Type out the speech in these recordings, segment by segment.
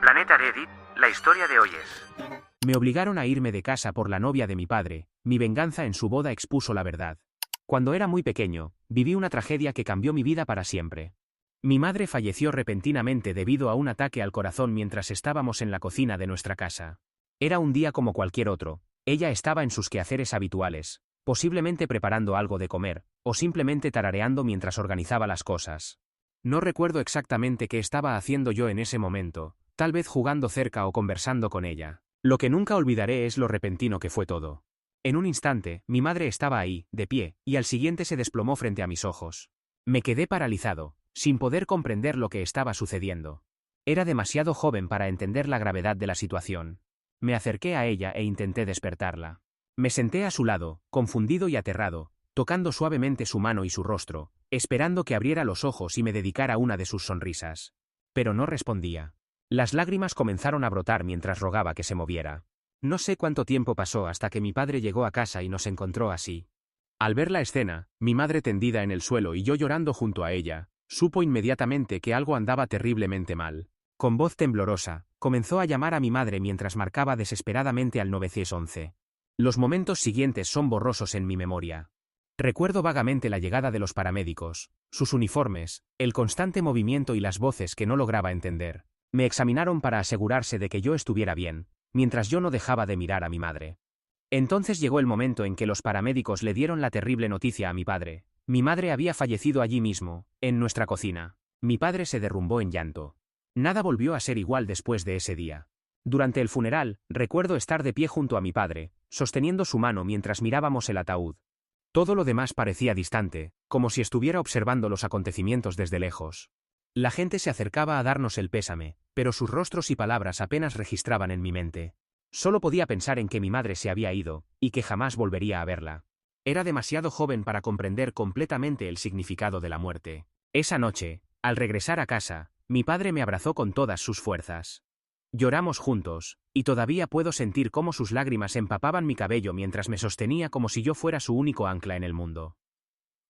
Planeta Reddit, la historia de hoy es... Me obligaron a irme de casa por la novia de mi padre. Mi venganza en su boda expuso la verdad. Cuando era muy pequeño, viví una tragedia que cambió mi vida para siempre. Mi madre falleció repentinamente debido a un ataque al corazón mientras estábamos en la cocina de nuestra casa. Era un día como cualquier otro. Ella estaba en sus quehaceres habituales, posiblemente preparando algo de comer, o simplemente tarareando mientras organizaba las cosas. No recuerdo exactamente qué estaba haciendo yo en ese momento, tal vez jugando cerca o conversando con ella. Lo que nunca olvidaré es lo repentino que fue todo. En un instante, mi madre estaba ahí, de pie, y al siguiente se desplomó frente a mis ojos. Me quedé paralizado, sin poder comprender lo que estaba sucediendo. Era demasiado joven para entender la gravedad de la situación. Me acerqué a ella e intenté despertarla. Me senté a su lado, confundido y aterrado, tocando suavemente su mano y su rostro, esperando que abriera los ojos y me dedicara una de sus sonrisas. Pero no respondía. Las lágrimas comenzaron a brotar mientras rogaba que se moviera. No sé cuánto tiempo pasó hasta que mi padre llegó a casa y nos encontró así. Al ver la escena, mi madre tendida en el suelo y yo llorando junto a ella, supo inmediatamente que algo andaba terriblemente mal. Con voz temblorosa, comenzó a llamar a mi madre mientras marcaba desesperadamente al 911. Los momentos siguientes son borrosos en mi memoria. Recuerdo vagamente la llegada de los paramédicos, sus uniformes, el constante movimiento y las voces que no lograba entender. Me examinaron para asegurarse de que yo estuviera bien, mientras yo no dejaba de mirar a mi madre. Entonces llegó el momento en que los paramédicos le dieron la terrible noticia a mi padre. Mi madre había fallecido allí mismo, en nuestra cocina. Mi padre se derrumbó en llanto. Nada volvió a ser igual después de ese día. Durante el funeral, recuerdo estar de pie junto a mi padre, sosteniendo su mano mientras mirábamos el ataúd. Todo lo demás parecía distante, como si estuviera observando los acontecimientos desde lejos. La gente se acercaba a darnos el pésame, pero sus rostros y palabras apenas registraban en mi mente. Solo podía pensar en que mi madre se había ido, y que jamás volvería a verla. Era demasiado joven para comprender completamente el significado de la muerte. Esa noche, al regresar a casa, mi padre me abrazó con todas sus fuerzas. Lloramos juntos, y todavía puedo sentir cómo sus lágrimas empapaban mi cabello mientras me sostenía como si yo fuera su único ancla en el mundo.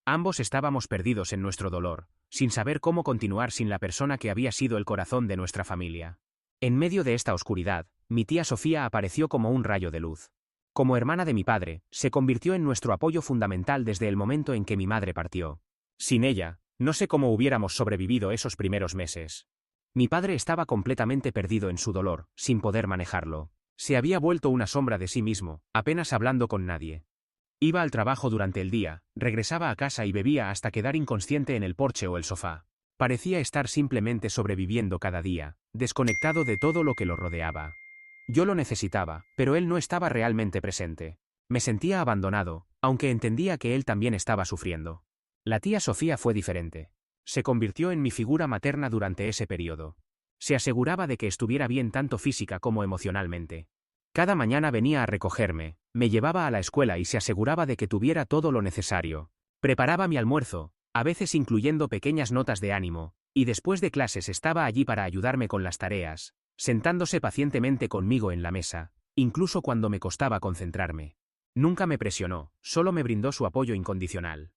Ambos estábamos perdidos en nuestro dolor, sin saber cómo continuar sin la persona que había sido el corazón de nuestra familia. En medio de esta oscuridad, mi tía Sofía apareció como un rayo de luz. Como hermana de mi padre, se convirtió en nuestro apoyo fundamental desde el momento en que mi madre partió. Sin ella, no sé cómo hubiéramos sobrevivido esos primeros meses. Mi padre estaba completamente perdido en su dolor, sin poder manejarlo. Se había vuelto una sombra de sí mismo, apenas hablando con nadie. Iba al trabajo durante el día, regresaba a casa y bebía hasta quedar inconsciente en el porche o el sofá. Parecía estar simplemente sobreviviendo cada día, desconectado de todo lo que lo rodeaba. Yo lo necesitaba, pero él no estaba realmente presente. Me sentía abandonado, aunque entendía que él también estaba sufriendo. La tía Sofía fue diferente. Se convirtió en mi figura materna durante ese periodo. Se aseguraba de que estuviera bien tanto física como emocionalmente. Cada mañana venía a recogerme, me llevaba a la escuela y se aseguraba de que tuviera todo lo necesario. Preparaba mi almuerzo, a veces incluyendo pequeñas notas de ánimo, y después de clases estaba allí para ayudarme con las tareas, sentándose pacientemente conmigo en la mesa, incluso cuando me costaba concentrarme. Nunca me presionó, solo me brindó su apoyo incondicional.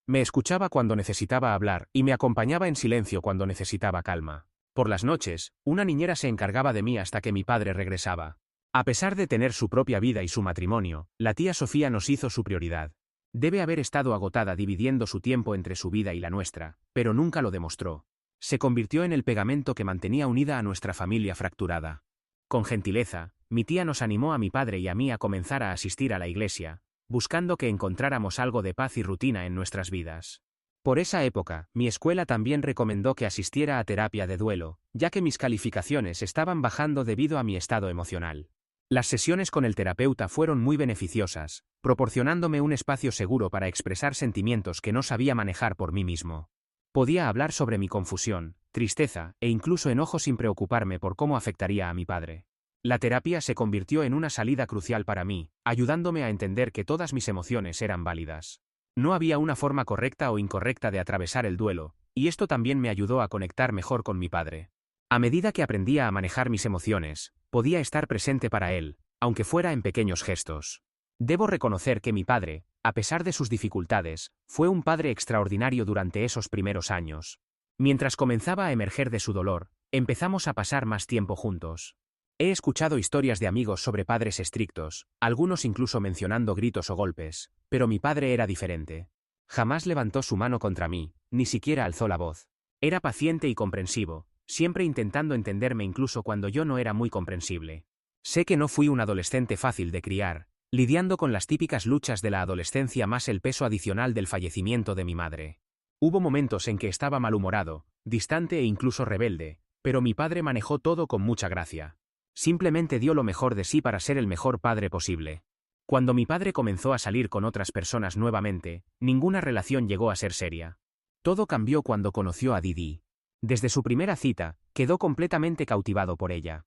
Me escuchaba cuando necesitaba hablar y me acompañaba en silencio cuando necesitaba calma. Por las noches, una niñera se encargaba de mí hasta que mi padre regresaba. A pesar de tener su propia vida y su matrimonio, la tía Sofía nos hizo su prioridad. Debe haber estado agotada dividiendo su tiempo entre su vida y la nuestra, pero nunca lo demostró. Se convirtió en el pegamento que mantenía unida a nuestra familia fracturada. Con gentileza, mi tía nos animó a mi padre y a mí a comenzar a asistir a la iglesia, buscando que encontráramos algo de paz y rutina en nuestras vidas. Por esa época, mi escuela también recomendó que asistiera a terapia de duelo, ya que mis calificaciones estaban bajando debido a mi estado emocional. Las sesiones con el terapeuta fueron muy beneficiosas, proporcionándome un espacio seguro para expresar sentimientos que no sabía manejar por mí mismo. Podía hablar sobre mi confusión, tristeza e incluso enojo sin preocuparme por cómo afectaría a mi padre. La terapia se convirtió en una salida crucial para mí, ayudándome a entender que todas mis emociones eran válidas. No había una forma correcta o incorrecta de atravesar el duelo, y esto también me ayudó a conectar mejor con mi padre. A medida que aprendía a manejar mis emociones, podía estar presente para él, aunque fuera en pequeños gestos. Debo reconocer que mi padre, a pesar de sus dificultades, fue un padre extraordinario durante esos primeros años. Mientras comenzaba a emerger de su dolor, Empezamos a pasar más tiempo juntos. He escuchado historias de amigos sobre padres estrictos, algunos incluso mencionando gritos o golpes, pero mi padre era diferente. Jamás levantó su mano contra mí, ni siquiera alzó la voz. Era paciente y comprensivo, siempre intentando entenderme incluso cuando yo no era muy comprensible. Sé que no fui un adolescente fácil de criar, lidiando con las típicas luchas de la adolescencia más el peso adicional del fallecimiento de mi madre. Hubo momentos en que estaba malhumorado, distante e incluso rebelde, pero mi padre manejó todo con mucha gracia. Simplemente dio lo mejor de sí para ser el mejor padre posible. Cuando mi padre comenzó a salir con otras personas nuevamente, ninguna relación llegó a ser seria. Todo cambió cuando conoció a Didi. Desde su primera cita, quedó completamente cautivado por ella.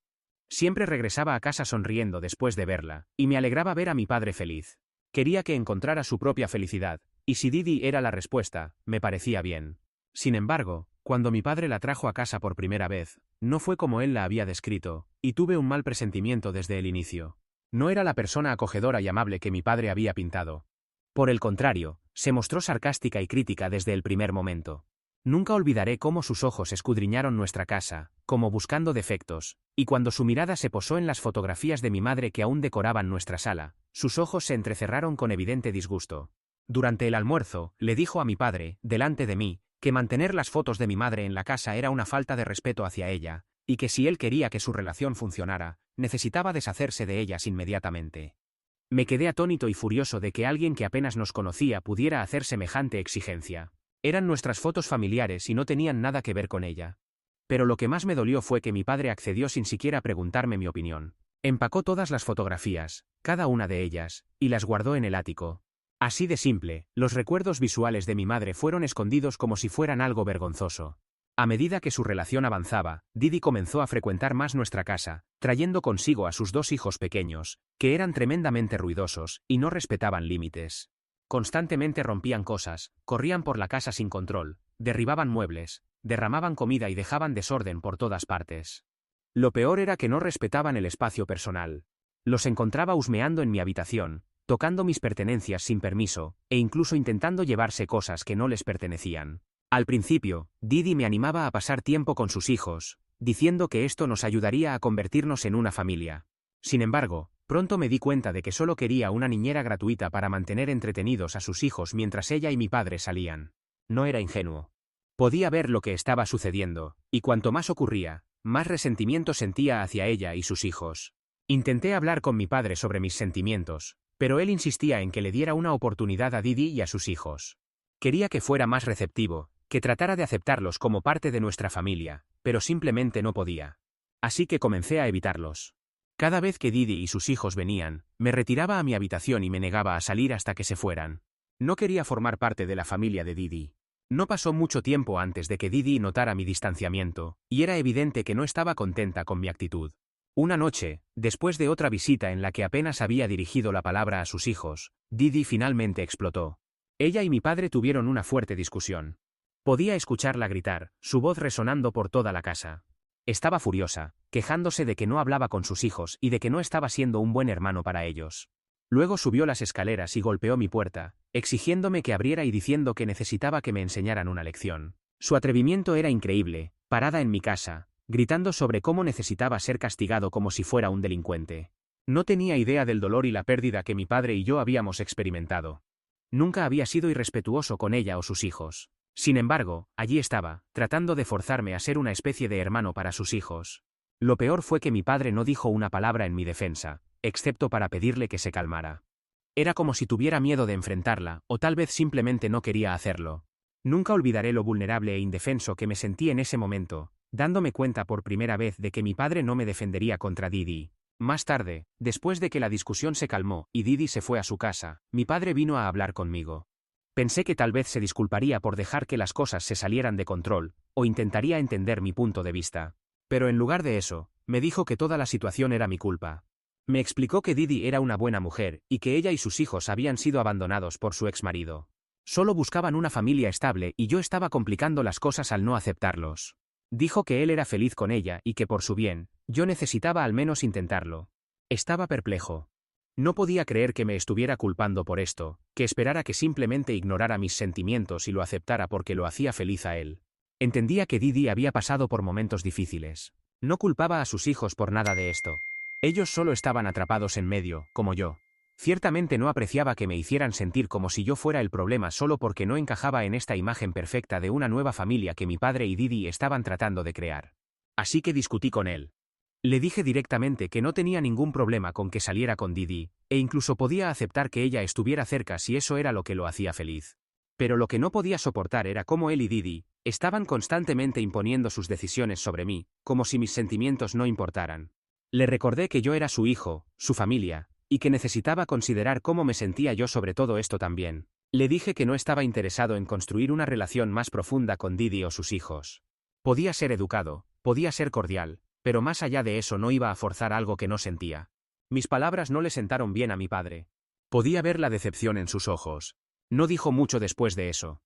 Siempre regresaba a casa sonriendo después de verla, y me alegraba ver a mi padre feliz. Quería que encontrara su propia felicidad, y si Didi era la respuesta, me parecía bien. Sin embargo, cuando mi padre la trajo a casa por primera vez, no fue como él la había descrito, y tuve un mal presentimiento desde el inicio. No era la persona acogedora y amable que mi padre había pintado. Por el contrario, se mostró sarcástica y crítica desde el primer momento. Nunca olvidaré cómo sus ojos escudriñaron nuestra casa, como buscando defectos, y cuando su mirada se posó en las fotografías de mi madre que aún decoraban nuestra sala, sus ojos se entrecerraron con evidente disgusto. Durante el almuerzo, le dijo a mi padre, delante de mí, que mantener las fotos de mi madre en la casa era una falta de respeto hacia ella, y que si él quería que su relación funcionara, necesitaba deshacerse de ellas inmediatamente. Me quedé atónito y furioso de que alguien que apenas nos conocía pudiera hacer semejante exigencia. Eran nuestras fotos familiares y no tenían nada que ver con ella. Pero lo que más me dolió fue que mi padre accedió sin siquiera preguntarme mi opinión. Empacó todas las fotografías, cada una de ellas, y las guardó en el ático. Así de simple, los recuerdos visuales de mi madre fueron escondidos como si fueran algo vergonzoso. A medida que su relación avanzaba, Didi comenzó a frecuentar más nuestra casa, trayendo consigo a sus 2 hijos pequeños, que eran tremendamente ruidosos y no respetaban límites. Constantemente rompían cosas, corrían por la casa sin control, derribaban muebles, derramaban comida y dejaban desorden por todas partes. Lo peor era que no respetaban el espacio personal. Los encontraba husmeando en mi habitación, tocando mis pertenencias sin permiso, e incluso intentando llevarse cosas que no les pertenecían. Al principio, Didi me animaba a pasar tiempo con sus hijos, diciendo que esto nos ayudaría a convertirnos en una familia. Sin embargo, pronto me di cuenta de que solo quería una niñera gratuita para mantener entretenidos a sus hijos mientras ella y mi padre salían. No era ingenuo. Podía ver lo que estaba sucediendo, y cuanto más ocurría, más resentimiento sentía hacia ella y sus hijos. Intenté hablar con mi padre sobre mis sentimientos, pero él insistía en que le diera una oportunidad a Didi y a sus hijos. Quería que fuera más receptivo, que tratara de aceptarlos como parte de nuestra familia, pero simplemente no podía. Así que comencé a evitarlos. Cada vez que Didi y sus hijos venían, me retiraba a mi habitación y me negaba a salir hasta que se fueran. No quería formar parte de la familia de Didi. No pasó mucho tiempo antes de que Didi notara mi distanciamiento, y era evidente que no estaba contenta con mi actitud. Una noche, después de otra visita en la que apenas había dirigido la palabra a sus hijos, Didi finalmente explotó. Ella y mi padre tuvieron una fuerte discusión. Podía escucharla gritar, su voz resonando por toda la casa. Estaba furiosa, quejándose de que no hablaba con sus hijos y de que no estaba siendo un buen hermano para ellos. Luego subió las escaleras y golpeó mi puerta, exigiéndome que abriera y diciendo que necesitaba que me enseñaran una lección. Su atrevimiento era increíble, parada en mi casa, gritando sobre cómo necesitaba ser castigado como si fuera un delincuente. No tenía idea del dolor y la pérdida que mi padre y yo habíamos experimentado. Nunca había sido irrespetuoso con ella o sus hijos. Sin embargo, allí estaba, tratando de forzarme a ser una especie de hermano para sus hijos. Lo peor fue que mi padre no dijo una palabra en mi defensa, excepto para pedirle que se calmara. Era como si tuviera miedo de enfrentarla, o tal vez simplemente no quería hacerlo. Nunca olvidaré lo vulnerable e indefenso que me sentí en ese momento, dándome cuenta por primera vez de que mi padre no me defendería contra Didi. Más tarde, después de que la discusión se calmó y Didi se fue a su casa, mi padre vino a hablar conmigo. Pensé que tal vez se disculparía por dejar que las cosas se salieran de control, o intentaría entender mi punto de vista. Pero en lugar de eso, me dijo que toda la situación era mi culpa. Me explicó que Didi era una buena mujer, y que ella y sus hijos habían sido abandonados por su exmarido. Solo buscaban una familia estable y yo estaba complicando las cosas al no aceptarlos. Dijo que él era feliz con ella y que por su bien, yo necesitaba al menos intentarlo. Estaba perplejo. No podía creer que me estuviera culpando por esto, que esperara que simplemente ignorara mis sentimientos y lo aceptara porque lo hacía feliz a él. Entendía que Didi había pasado por momentos difíciles. No culpaba a sus hijos por nada de esto. Ellos solo estaban atrapados en medio, como yo. Ciertamente no apreciaba que me hicieran sentir como si yo fuera el problema solo porque no encajaba en esta imagen perfecta de una nueva familia que mi padre y Didi estaban tratando de crear. Así que discutí con él. Le dije directamente que no tenía ningún problema con que saliera con Didi, e incluso podía aceptar que ella estuviera cerca si eso era lo que lo hacía feliz. Pero lo que no podía soportar era cómo él y Didi estaban constantemente imponiendo sus decisiones sobre mí, como si mis sentimientos no importaran. Le recordé que yo era su hijo, su familia, y que necesitaba considerar cómo me sentía yo sobre todo esto también. Le dije que no estaba interesado en construir una relación más profunda con Didi o sus hijos. Podía ser educado, podía ser cordial, pero más allá de eso no iba a forzar algo que no sentía. Mis palabras no le sentaron bien a mi padre. Podía ver la decepción en sus ojos. No dijo mucho después de eso.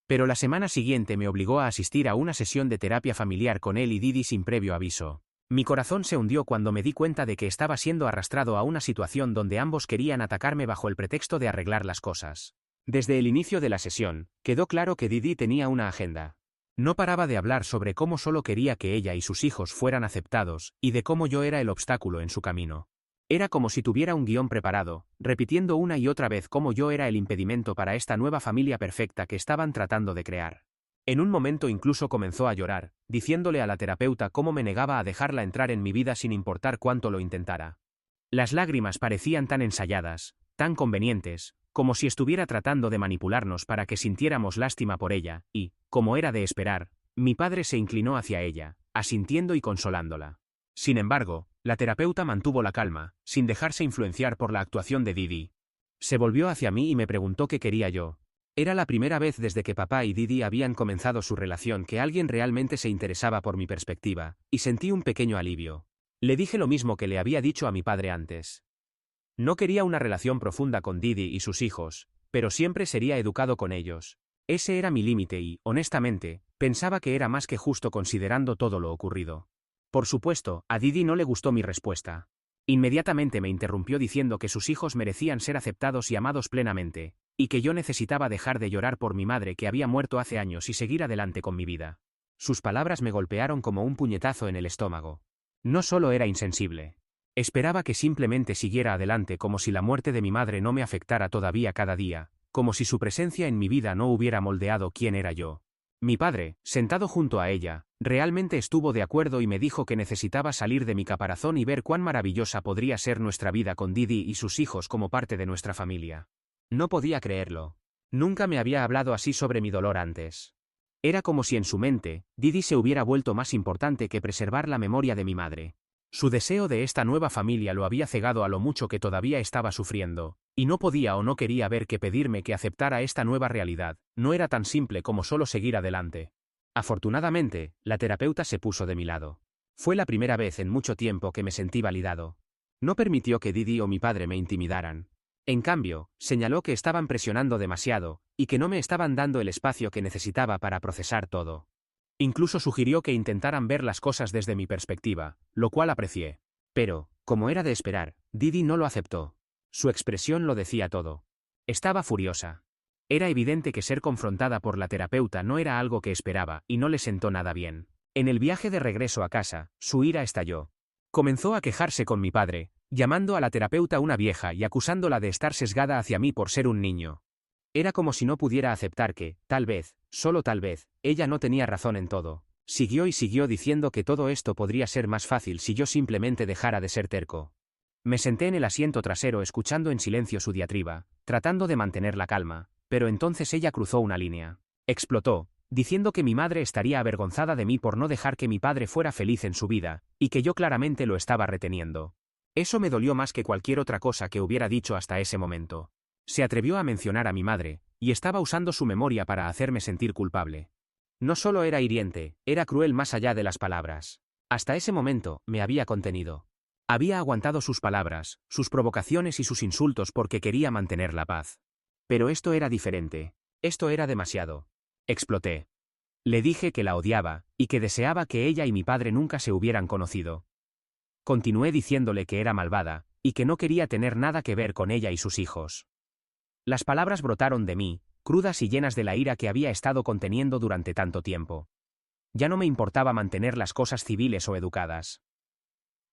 Pero la semana siguiente me obligó a asistir a una sesión de terapia familiar con él y Didi sin previo aviso. Mi corazón se hundió cuando me di cuenta de que estaba siendo arrastrado a una situación donde ambos querían atacarme bajo el pretexto de arreglar las cosas. Desde el inicio de la sesión, quedó claro que Didi tenía una agenda. No paraba de hablar sobre cómo solo quería que ella y sus hijos fueran aceptados, y de cómo yo era el obstáculo en su camino. Era como si tuviera un guión preparado, repitiendo una y otra vez cómo yo era el impedimento para esta nueva familia perfecta que estaban tratando de crear. En un momento incluso comenzó a llorar, diciéndole a la terapeuta cómo me negaba a dejarla entrar en mi vida sin importar cuánto lo intentara. Las lágrimas parecían tan ensayadas, tan convenientes, como si estuviera tratando de manipularnos para que sintiéramos lástima por ella, y, como era de esperar, mi padre se inclinó hacia ella, asintiendo y consolándola. Sin embargo, la terapeuta mantuvo la calma, sin dejarse influenciar por la actuación de Didi. Se volvió hacia mí y me preguntó qué quería yo. Era la primera vez desde que papá y Didi habían comenzado su relación que alguien realmente se interesaba por mi perspectiva, y sentí un pequeño alivio. Le dije lo mismo que le había dicho a mi padre antes. No quería una relación profunda con Didi y sus hijos, pero siempre sería educado con ellos. Ese era mi límite y, honestamente, pensaba que era más que justo considerando todo lo ocurrido. Por supuesto, a Didi no le gustó mi respuesta. Inmediatamente me interrumpió diciendo que sus hijos merecían ser aceptados y amados plenamente, y que yo necesitaba dejar de llorar por mi madre que había muerto hace años y seguir adelante con mi vida. Sus palabras me golpearon como un puñetazo en el estómago. No solo era insensible. Esperaba que simplemente siguiera adelante como si la muerte de mi madre no me afectara todavía cada día, como si su presencia en mi vida no hubiera moldeado quién era yo. Mi padre, sentado junto a ella, realmente estuvo de acuerdo y me dijo que necesitaba salir de mi caparazón y ver cuán maravillosa podría ser nuestra vida con Didi y sus hijos como parte de nuestra familia. No podía creerlo. Nunca me había hablado así sobre mi dolor antes. Era como si en su mente, Didi se hubiera vuelto más importante que preservar la memoria de mi madre. Su deseo de esta nueva familia lo había cegado a lo mucho que todavía estaba sufriendo, y no podía o no quería ver que pedirme que aceptara esta nueva realidad no era tan simple como solo seguir adelante. Afortunadamente, la terapeuta se puso de mi lado. Fue la primera vez en mucho tiempo que me sentí validado. No permitió que Didi o mi padre me intimidaran. En cambio, señaló que estaban presionando demasiado, y que no me estaban dando el espacio que necesitaba para procesar todo. Incluso sugirió que intentaran ver las cosas desde mi perspectiva, lo cual aprecié. Pero, como era de esperar, Didi no lo aceptó. Su expresión lo decía todo. Estaba furiosa. Era evidente que ser confrontada por la terapeuta no era algo que esperaba, y no le sentó nada bien. En el viaje de regreso a casa, su ira estalló. Comenzó a quejarse con mi padre, llamando a la terapeuta una vieja y acusándola de estar sesgada hacia mí por ser un niño. Era como si no pudiera aceptar que, tal vez, solo tal vez, ella no tenía razón en todo. Siguió y siguió diciendo que todo esto podría ser más fácil si yo simplemente dejara de ser terco. Me senté en el asiento trasero escuchando en silencio su diatriba, tratando de mantener la calma, pero entonces ella cruzó una línea. Explotó, diciendo que mi madre estaría avergonzada de mí por no dejar que mi padre fuera feliz en su vida, y que yo claramente lo estaba reteniendo. Eso me dolió más que cualquier otra cosa que hubiera dicho hasta ese momento. Se atrevió a mencionar a mi madre, y estaba usando su memoria para hacerme sentir culpable. No solo era hiriente, era cruel más allá de las palabras. Hasta ese momento, me había contenido. Había aguantado sus palabras, sus provocaciones y sus insultos porque quería mantener la paz. Pero esto era diferente. Esto era demasiado. Exploté. Le dije que la odiaba, y que deseaba que ella y mi padre nunca se hubieran conocido. Continué diciéndole que era malvada, y que no quería tener nada que ver con ella y sus hijos. Las palabras brotaron de mí, crudas y llenas de la ira que había estado conteniendo durante tanto tiempo. Ya no me importaba mantener las cosas civiles o educadas.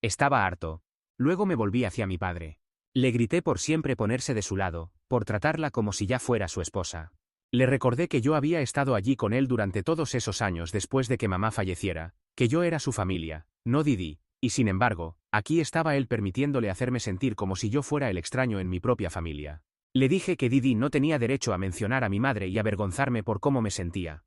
Estaba harto. Luego me volví hacia mi padre. Le grité por siempre ponerse de su lado, por tratarla como si ya fuera su esposa. Le recordé que yo había estado allí con él durante todos esos años después de que mamá falleciera, que yo era su familia, no Didi, y sin embargo, aquí estaba él permitiéndole hacerme sentir como si yo fuera el extraño en mi propia familia. Le dije que Didi no tenía derecho a mencionar a mi madre y avergonzarme por cómo me sentía.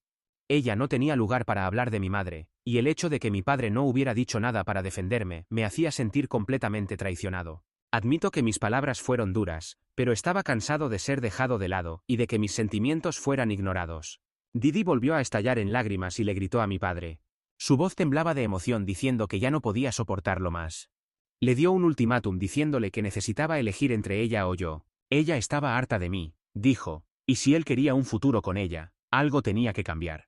Ella no tenía lugar para hablar de mi madre, y el hecho de que mi padre no hubiera dicho nada para defenderme me hacía sentir completamente traicionado. Admito que mis palabras fueron duras, pero estaba cansado de ser dejado de lado y de que mis sentimientos fueran ignorados. Didi volvió a estallar en lágrimas y le gritó a mi padre. Su voz temblaba de emoción diciendo que ya no podía soportarlo más. Le dio un ultimátum diciéndole que necesitaba elegir entre ella o yo. Ella estaba harta de mí, dijo, y si él quería un futuro con ella, algo tenía que cambiar.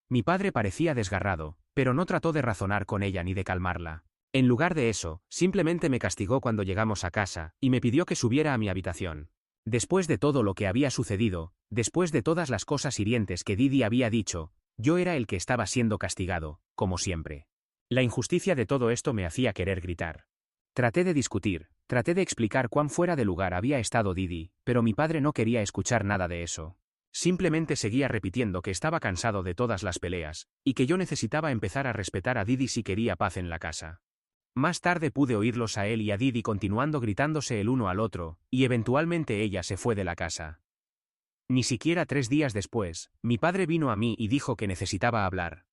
Mi padre parecía desgarrado, pero no trató de razonar con ella ni de calmarla. En lugar de eso, simplemente me castigó cuando llegamos a casa, y me pidió que subiera a mi habitación. Después de todo lo que había sucedido, después de todas las cosas hirientes que Didi había dicho, yo era el que estaba siendo castigado, como siempre. La injusticia de todo esto me hacía querer gritar. Traté de discutir, traté de explicar cuán fuera de lugar había estado Didi, pero mi padre no quería escuchar nada de eso. Simplemente seguía repitiendo que estaba cansado de todas las peleas, y que yo necesitaba empezar a respetar a Didi si quería paz en la casa. Más tarde pude oírlos a él y a Didi continuando gritándose el uno al otro, y eventualmente ella se fue de la casa. Ni siquiera 3 días después, mi padre vino a mí y dijo que necesitaba hablar.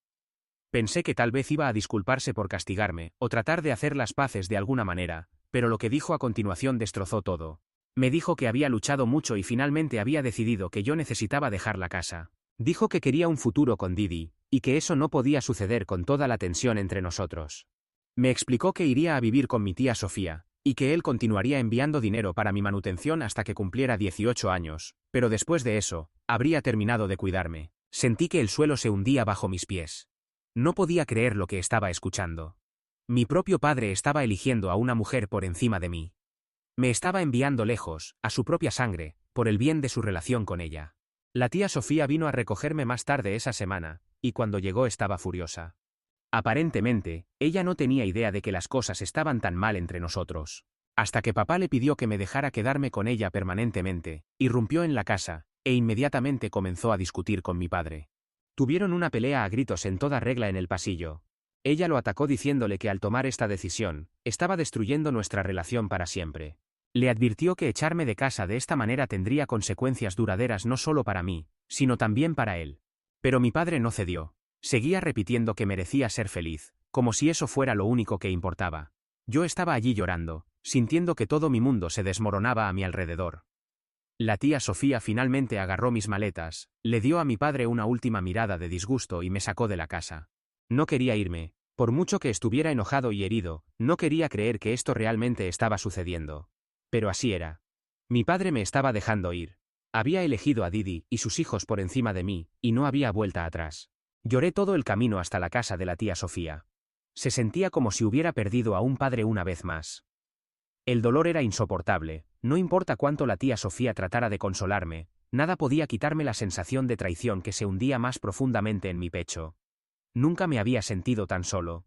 Pensé que tal vez iba a disculparse por castigarme, o tratar de hacer las paces de alguna manera, pero lo que dijo a continuación destrozó todo. Me dijo que había luchado mucho y finalmente había decidido que yo necesitaba dejar la casa. Dijo que quería un futuro con Didi, y que eso no podía suceder con toda la tensión entre nosotros. Me explicó que iría a vivir con mi tía Sofía, y que él continuaría enviando dinero para mi manutención hasta que cumpliera 18 años, pero después de eso, habría terminado de cuidarme. Sentí que el suelo se hundía bajo mis pies. No podía creer lo que estaba escuchando. Mi propio padre estaba eligiendo a una mujer por encima de mí. Me estaba enviando lejos, a su propia sangre, por el bien de su relación con ella. La tía Sofía vino a recogerme más tarde esa semana, y cuando llegó estaba furiosa. Aparentemente, ella no tenía idea de que las cosas estaban tan mal entre nosotros. Hasta que papá le pidió que me dejara quedarme con ella permanentemente, irrumpió en la casa, e inmediatamente comenzó a discutir con mi padre. Tuvieron una pelea a gritos en toda regla en el pasillo. Ella lo atacó diciéndole que al tomar esta decisión, estaba destruyendo nuestra relación para siempre. Le advirtió que echarme de casa de esta manera tendría consecuencias duraderas no solo para mí, sino también para él. Pero mi padre no cedió. Seguía repitiendo que merecía ser feliz, como si eso fuera lo único que importaba. Yo estaba allí llorando, sintiendo que todo mi mundo se desmoronaba a mi alrededor. La tía Sofía finalmente agarró mis maletas, le dio a mi padre una última mirada de disgusto y me sacó de la casa. No quería irme, por mucho que estuviera enojado y herido, no quería creer que esto realmente estaba sucediendo. Pero así era. Mi padre me estaba dejando ir. Había elegido a Didi y sus hijos por encima de mí, y no había vuelta atrás. Lloré todo el camino hasta la casa de la tía Sofía. Se sentía como si hubiera perdido a un padre una vez más. El dolor era insoportable, no importa cuánto la tía Sofía tratara de consolarme, nada podía quitarme la sensación de traición que se hundía más profundamente en mi pecho. Nunca me había sentido tan solo.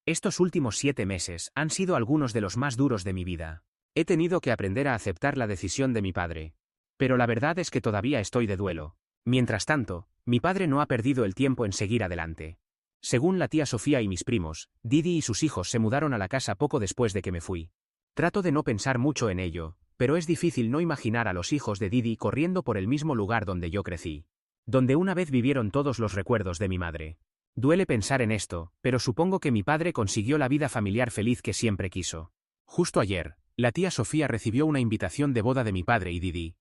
Estos últimos 7 meses han sido algunos de los más duros de mi vida. He tenido que aprender a aceptar la decisión de mi padre. Pero la verdad es que todavía estoy de duelo. Mientras tanto, mi padre no ha perdido el tiempo en seguir adelante. Según la tía Sofía y mis primos, Didi y sus hijos se mudaron a la casa poco después de que me fui. Trato de no pensar mucho en ello, pero es difícil no imaginar a los hijos de Didi corriendo por el mismo lugar donde yo crecí. Donde una vez vivieron todos los recuerdos de mi madre. Duele pensar en esto, pero supongo que mi padre consiguió la vida familiar feliz que siempre quiso. Justo ayer, la tía Sofía recibió una invitación de boda de mi padre y Didi.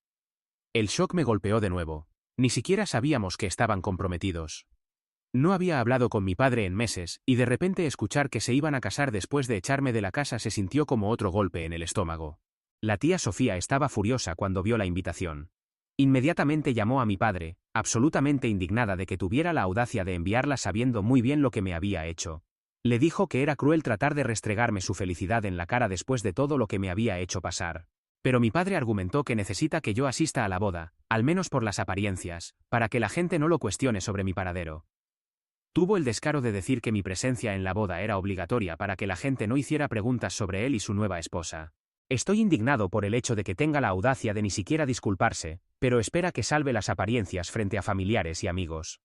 El shock me golpeó de nuevo. Ni siquiera sabíamos que estaban comprometidos. No había hablado con mi padre en meses, y de repente escuchar que se iban a casar después de echarme de la casa se sintió como otro golpe en el estómago. La tía Sofía estaba furiosa cuando vio la invitación. Inmediatamente llamó a mi padre, absolutamente indignada de que tuviera la audacia de enviarla sabiendo muy bien lo que me había hecho. Le dijo que era cruel tratar de restregarme su felicidad en la cara después de todo lo que me había hecho pasar. Pero mi padre argumentó que necesita que yo asista a la boda, al menos por las apariencias, para que la gente no lo cuestione sobre mi paradero. Tuvo el descaro de decir que mi presencia en la boda era obligatoria para que la gente no hiciera preguntas sobre él y su nueva esposa. Estoy indignado por el hecho de que tenga la audacia de ni siquiera disculparse, pero espera que salve las apariencias frente a familiares y amigos.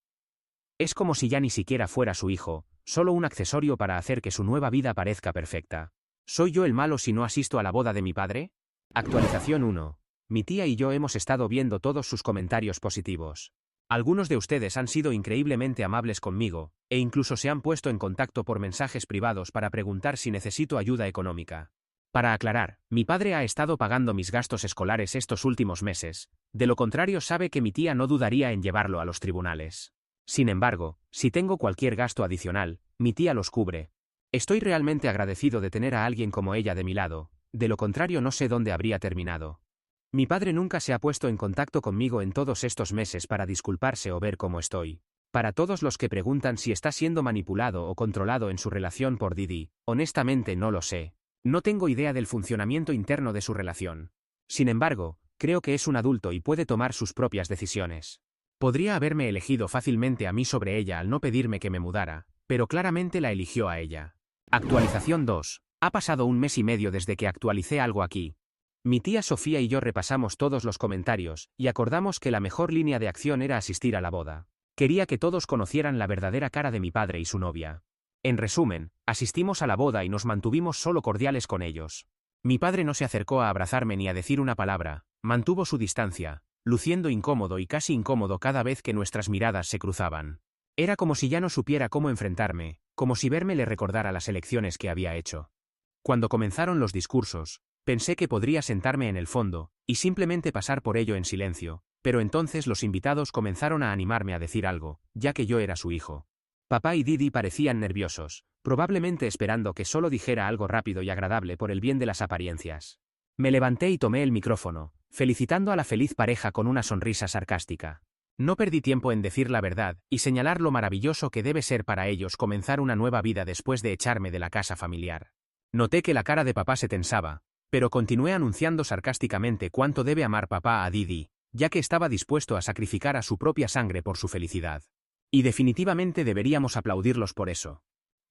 Es como si ya ni siquiera fuera su hijo, solo un accesorio para hacer que su nueva vida parezca perfecta. ¿Soy yo el malo si no asisto a la boda de mi padre? Actualización 1. Mi tía y yo hemos estado viendo todos sus comentarios positivos. Algunos de ustedes han sido increíblemente amables conmigo, e incluso se han puesto en contacto por mensajes privados para preguntar si necesito ayuda económica. Para aclarar, mi padre ha estado pagando mis gastos escolares estos últimos meses, de lo contrario sabe que mi tía no dudaría en llevarlo a los tribunales. Sin embargo, si tengo cualquier gasto adicional, mi tía los cubre. Estoy realmente agradecido de tener a alguien como ella de mi lado, de lo contrario no sé dónde habría terminado. Mi padre nunca se ha puesto en contacto conmigo en todos estos meses para disculparse o ver cómo estoy. Para todos los que preguntan si está siendo manipulado o controlado en su relación por Didi, honestamente no lo sé. No tengo idea del funcionamiento interno de su relación. Sin embargo, creo que es un adulto y puede tomar sus propias decisiones. Podría haberme elegido fácilmente a mí sobre ella al no pedirme que me mudara, pero claramente la eligió a ella. Actualización 2. Ha pasado un mes y medio desde que actualicé algo aquí. Mi tía Sofía y yo repasamos todos los comentarios, y acordamos que la mejor línea de acción era asistir a la boda. Quería que todos conocieran la verdadera cara de mi padre y su novia. En resumen, asistimos a la boda y nos mantuvimos solo cordiales con ellos. Mi padre no se acercó a abrazarme ni a decir una palabra, mantuvo su distancia, luciendo incómodo y casi incómodo cada vez que nuestras miradas se cruzaban. Era como si ya no supiera cómo enfrentarme, como si verme le recordara las elecciones que había hecho. Cuando comenzaron los discursos, pensé que podría sentarme en el fondo, y simplemente pasar por ello en silencio, pero entonces los invitados comenzaron a animarme a decir algo, ya que yo era su hijo. Papá y Didi parecían nerviosos, probablemente esperando que solo dijera algo rápido y agradable por el bien de las apariencias. Me levanté y tomé el micrófono, felicitando a la feliz pareja con una sonrisa sarcástica. No perdí tiempo en decir la verdad y señalar lo maravilloso que debe ser para ellos comenzar una nueva vida después de echarme de la casa familiar. Noté que la cara de papá se tensaba, pero continué anunciando sarcásticamente cuánto debe amar papá a Didi, ya que estaba dispuesto a sacrificar a su propia sangre por su felicidad. Y definitivamente deberíamos aplaudirlos por eso.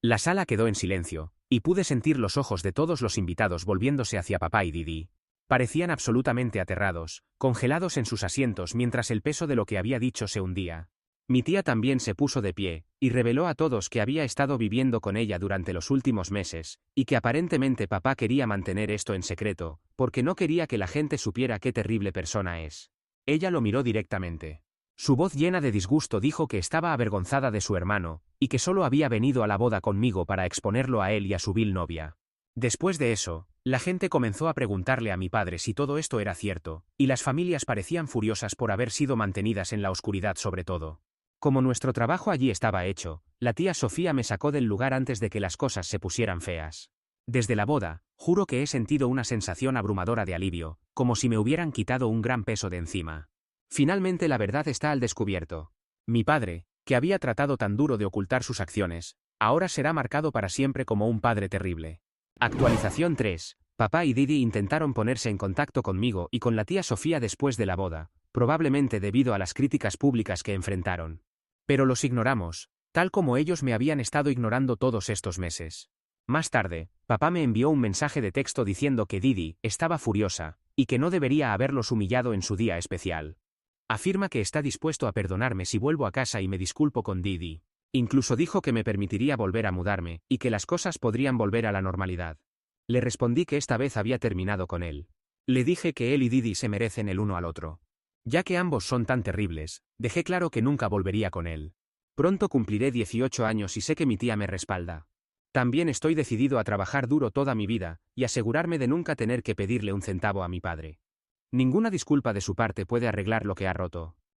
La sala quedó en silencio, y pude sentir los ojos de todos los invitados volviéndose hacia papá y Didi. Parecían absolutamente aterrados, congelados en sus asientos mientras el peso de lo que había dicho se hundía. Mi tía también se puso de pie, y reveló a todos que había estado viviendo con ella durante los últimos meses, y que aparentemente papá quería mantener esto en secreto, porque no quería que la gente supiera qué terrible persona es. Ella lo miró directamente. Su voz llena de disgusto dijo que estaba avergonzada de su hermano, y que solo había venido a la boda conmigo para exponerlo a él y a su vil novia. Después de eso, la gente comenzó a preguntarle a mi padre si todo esto era cierto, y las familias parecían furiosas por haber sido mantenidas en la oscuridad sobre todo. Como nuestro trabajo allí estaba hecho, la tía Sofía me sacó del lugar antes de que las cosas se pusieran feas. Desde la boda, juro que he sentido una sensación abrumadora de alivio, como si me hubieran quitado un gran peso de encima. Finalmente la verdad está al descubierto. Mi padre, que había tratado tan duro de ocultar sus acciones, ahora será marcado para siempre como un padre terrible. Actualización 3. Papá y Didi intentaron ponerse en contacto conmigo y con la tía Sofía después de la boda, probablemente debido a las críticas públicas que enfrentaron. Pero los ignoramos, tal como ellos me habían estado ignorando todos estos meses. Más tarde, papá me envió un mensaje de texto diciendo que Didi estaba furiosa, y que no debería haberlos humillado en su día especial. Afirma que está dispuesto a perdonarme si vuelvo a casa y me disculpo con Didi. Incluso dijo que me permitiría volver a mudarme, y que las cosas podrían volver a la normalidad. Le respondí que esta vez había terminado con él. Le dije que él y Didi se merecen el uno al otro. Ya que ambos son tan terribles, dejé claro que nunca volvería con él. Pronto cumpliré 18 años y sé que mi tía me respalda. También estoy decidido a trabajar duro toda mi vida, y asegurarme de nunca tener que pedirle un centavo a mi padre. Ninguna disculpa de su parte puede arreglar lo que ha roto.